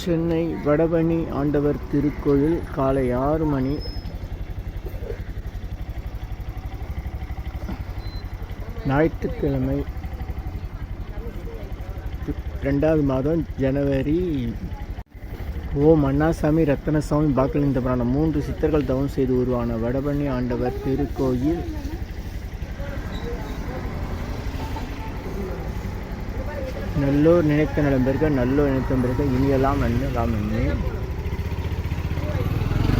சென்னை வடபழனி ஆண்டவர் திருக்கோயில் காலை 6 மணி. ஞாயிற்றுக்கிழமை 2வது மாதம் ஜனவரி. ஓம் அண்ணாசாமி ரத்தனசாமி பாக்கலிந்த புராணம் 3 சித்தர்கள் தவம் செய்து உருவான வடபழனி ஆண்டவர் திருக்கோயில். நல்லோர் நினைத்த நலம் பெருக, நல்லோர் நினைத்த பெருக, இனியெல்லாம் எல்லாம் எண்ணி.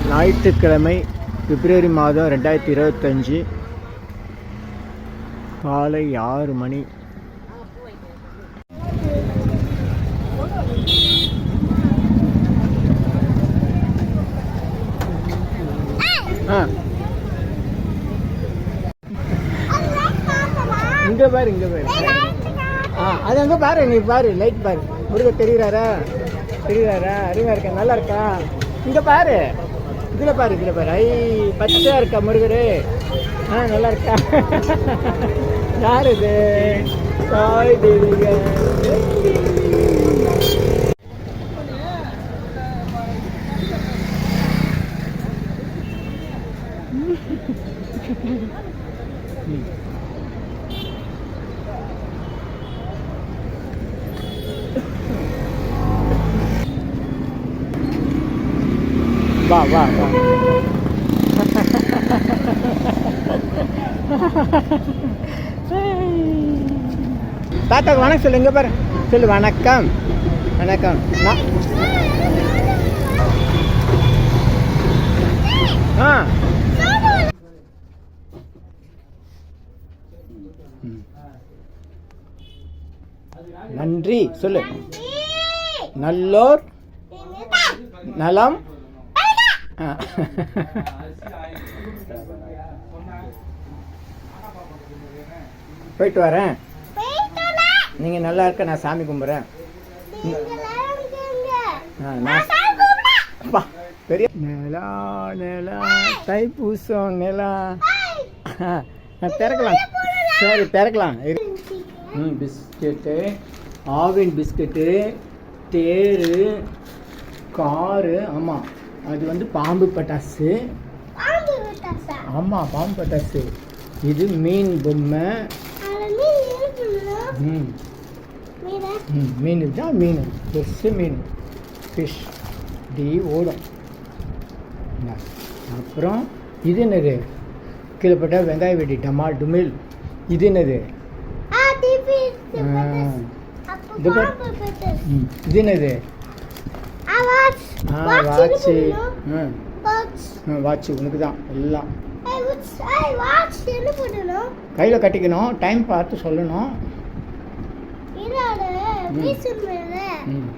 ஞாயிற்றுக்கிழமை பிப்ரவரி மாதம் 2025 காலை 6 மணி. இங்க பாரு, இங்க பாரு. அது அங்கே பாரு, நீ பாரு, லைட் பாரு. முருகர் தெரிகிறாரா? அறிவா இருக்கா? நல்லா இருக்கா? இங்கே பாரு, இதில் பாரு, இதில் பாரு. ஐ பச்சையா இருக்கா முருகரு? நல்லா இருக்கா? யார் இது? தாய் தேவிக. வா வா வா. தாத்தாக்கு வணக்கம் சொல்லு. இங்கே பாரு, சொல்லு வணக்கம். வணக்கம். நன்றி சொல்லு. நல்லோர் நலம். போயிட்டு வரேன். நீங்க நல்லா இருக்க, நான் சாமி கும்பிட்றேன். பெரிய நிலா நிலா தைப்பூசம் நிலா. திறக்கலாம். சரி திறக்கலாம். பிஸ்கெட்டு, ஆவின் பிஸ்கெட்டு, தேரு, காரு. ஆமாம், அது வந்து பாம்பு பட்டாசு. ஆமாம், பாம்பு பட்டாசு. இது மீன் பொம்மை. மீன் தான், மீன் பெருசு மீன், ஃபிஷ் டி ஓடும். அப்புறம் இது என்னது? கீழே போட்டால் வெங்காய வெடி டமால் டுமில். இது என்னது? இது என்னது? வாட்சு. வாட்சு உனக்கு தான் எல்லாம். கையில் கட்டிக்கணும், டைம் பார்த்து சொல்லணும்.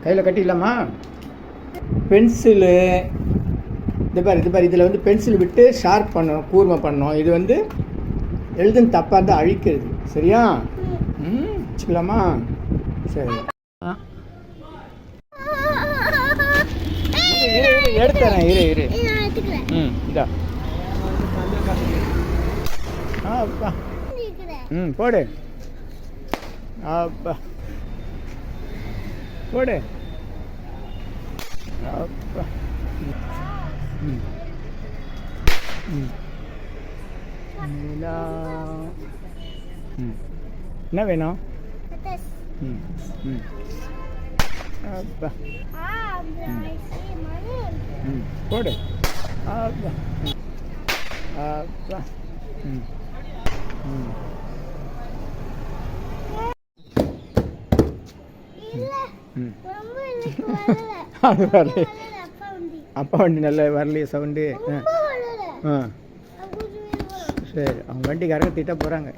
கையில் கட்டிக்கலாமா? பென்சிலு. இது பாரு, இது பாரு. இதில் வந்து பென்சில் விட்டு ஷார்ப் பண்ணணும், கூர்மை பண்ணணும். இது வந்து எழுதுன்னு தப்பாக இருந்தால் அழிக்கிறது. சரியா? வச்சுக்கலாமா? சரி, எடுத்துறேன். இரு. இதா. அப்பா. போடு. அப்பா போடு. அப்பா. என்ன வேணும்? அப்பா. போடு. அப்பா. அப்பா. ம் அது வரல. அப்பா வண்டி நல்லா வரலையே சவுண்டு. ஆ சரி, அவங்க வண்டிக்காரங்க திட்ட போகிறாங்க.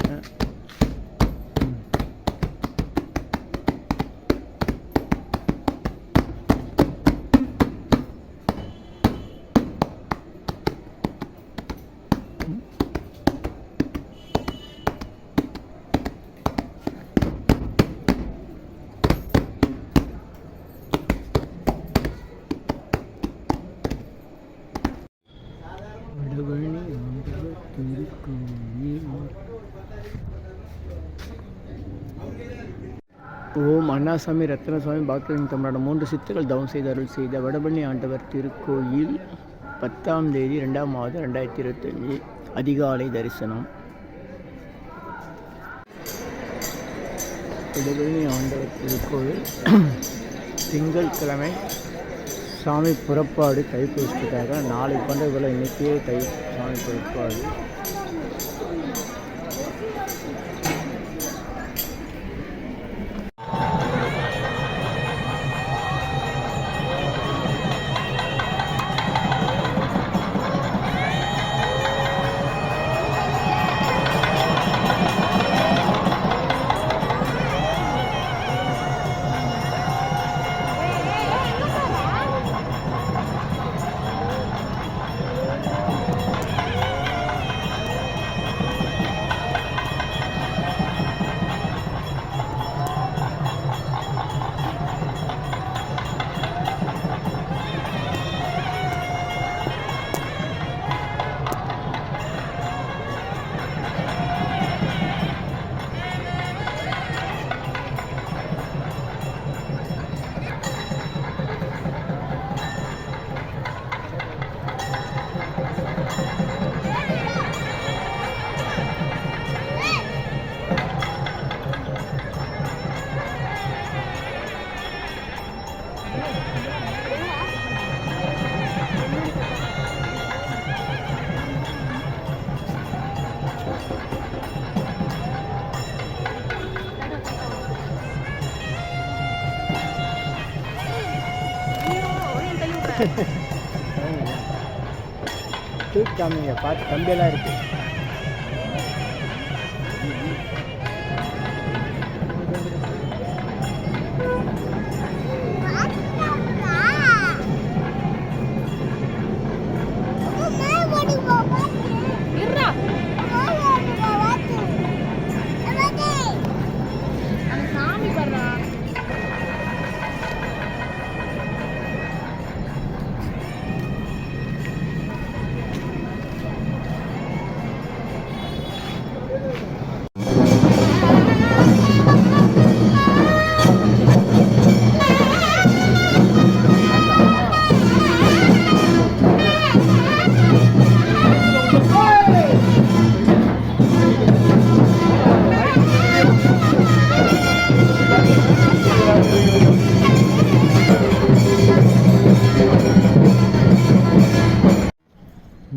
ஓம் அண்ணாசாமி ரத்னசுவாமி பாக்கியலிங்க தமிழ்நாடு 3 சித்தர்கள் தவம் செய்து அருள் செய்த வடபழனி ஆண்டவர் திருக்கோயில் 10ஆம் தேதி 2ஆம் மாதம் 2025 அதிகாலை தரிசனம். வடபழனி ஆண்டவர் திருக்கோயில் திங்கட்கிழமை சாமி புறப்பாடு தைப்பூசத்துக்காக நாளை கொண்ட போல இன்றைக்கே சாமி புறப்பாடு. தூக்காமீங்க, பார்த்து கம்பியெல்லாம் இருக்குது.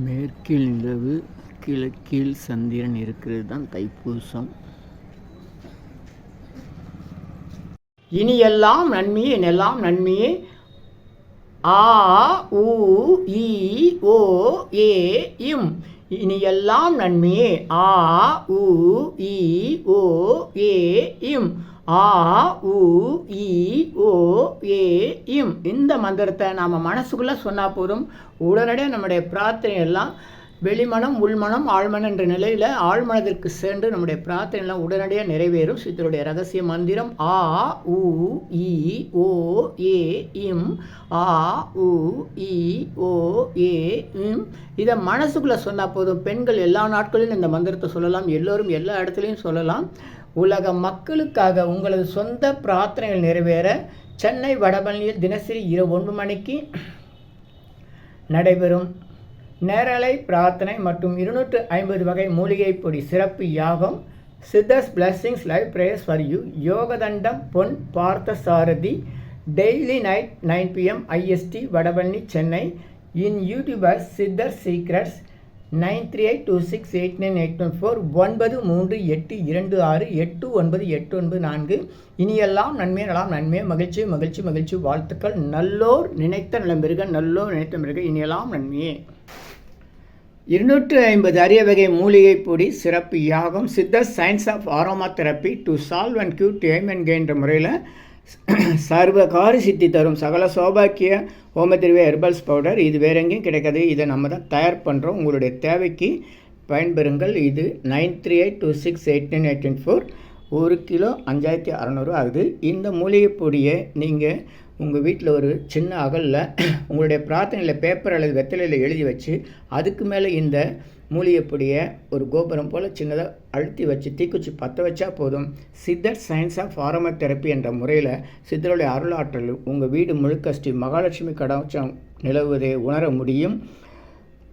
மேற்கில் நிலவு கிழக்கில் சந்திரன் இருக்கிறது தான் தைப்பூசம். இனி எல்லாம் நன்மையே எல்லாம் நன்மையே. ஆ உ இ ஓ ஏ இம். இனி எல்லாம் நன்மையே. ஆ உ இ ஓ ஏ இம். ஆ உ இ ஓ ஏ இம். இந்த மந்திரத்தை நாம் மனசுக்குள்ளே சொன்னால் போதும், உடனடியாக நம்முடைய பிரார்த்தனை எல்லாம் வெளிமனம் உள்மனம் ஆழ்மனம் என்ற நிலையில் ஆழ்மனதிற்கு சென்று நம்முடைய பிரார்த்தனை எல்லாம் உடனடியாக நிறைவேறும். சித்தருடைய ரகசிய மந்திரம் ஆ உ இ ஓ ஏ இம். ஆ உ இ ஓ ஏ இம். இதை மனசுக்குள்ளே சொன்னால் போதும். பெண்கள் எல்லா நாட்களிலும் இந்த மந்திரத்தை சொல்லலாம், எல்லோரும் எல்லா இடத்துலையும் சொல்லலாம். உலக மக்களுக்காக உங்களது சொந்த பிரார்த்தனைகள் நிறைவேற சென்னை வடபழனியில் தினசரி இரவு 9 மணிக்கு நடைபெறும் நேரலை பிரார்த்தனை மற்றும் 250 வகை மூலிகை பொடி சிறப்பு யாகம் Siddhars blessings live prayers for you. யோகதண்டம் Pon Parthasarathi daily night 9 PM IST Vadapalani Chennai. In YouTubers Siddhar secrets 9382689814 9382268984. இனியெல்லாம் நன்மை நலாம் நன்மை மகிழ்ச்சி மகிழ்ச்சி மகிழ்ச்சி வாழ்த்துக்கள். நல்லோர் நினைத்த நலம் பெறுக, நல்லோர் நினைத்த பெறுக, இனியெல்லாம் நன்மையே. 250 அரிய வகை மூலிகை பொடி சிறப்பு யாகம் Siddhar science of aromatherapy to solve and cure to aim and கெயின்ற முறையில் சர்வகாரி சித்தி தரும் சகல சௌபாக்கிய ஹோமதிர்வே ஹெர்பல்ஸ் பவுடர். இது வேற எங்கேயும் கிடைக்காது, இதை நம்ம தான் தயார் பண்ணுறோம். உங்களுடைய தேவைக்கு பயன்பெறுங்கள். இது 9382689814. 1 கிலோ 5600 ஆகுது. இந்த மூலிகை பொடியை நீங்கள் உங்கள் வீட்டில் ஒரு சின்ன அகலில் உங்களுடைய பிரார்த்தனையில் பேப்பர் அல்லது வெத்தலையில் எழுதி வச்சு அதுக்கு மேலே இந்த மூலிகை பொடியை ஒரு கோபுரம் போல் சின்னதாக அழுத்தி வச்சு தீக்குச்சி பற்ற வச்சா போதும். சித்தர் சயின்ஸ் ஆஃப் ஆரோமா தெரப்பி என்ற முறையில் சித்தருடைய அருளாற்றல் உங்கள் வீடு முழுக்க ஸ்ரீ மகாலட்சுமி கடாட்சம் நிலவுவதை உணர முடியும்.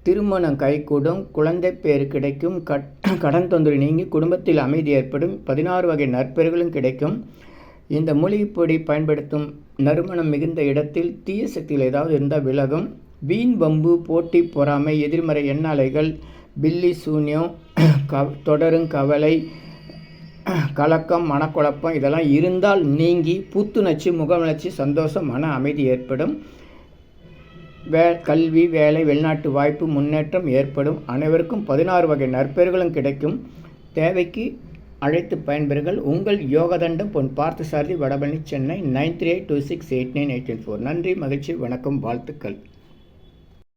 திருமணம் கைகூடும், குழந்தை பேர் கிடைக்கும், கடன் தொந்தரவு நீங்கி குடும்பத்தில் அமைதி ஏற்படும், 16 வகை நற்பெயர்களும் கிடைக்கும். இந்த மூலிகைப்பொடி பயன்படுத்தும் நறுமணம் மிகுந்த இடத்தில் தீய சக்திகள் ஏதாவது இருந்தால் விலகும். வீண் வம்பு, போட்டி, பொறாமை, எதிர்மறை எண்ணாலைகள், பில்லி சூன்யம், தொடரும் கவலை, கலக்கம், மனக்குழப்பம் இதெல்லாம் இருந்தால் நீங்கி புத்துணர்ச்சி, முகமலர்ச்சி, சந்தோஷம், மன அமைதி ஏற்படும். கல்வி, வேலை, வெளிநாட்டு வாய்ப்பு, முன்னேற்றம் ஏற்படும். அனைவருக்கும் 16 வகை நற்பெயர்களும் கிடைக்கும். தேவைக்கு அழைத்து பயன்பெறுங்கள். உங்கள் யோகதண்டம் பொன் பார்த்தசாரதி, வடபழனி, சென்னை 9382689814. நன்றி, மகிழ்ச்சி, வணக்கம், வாழ்த்துக்கள்.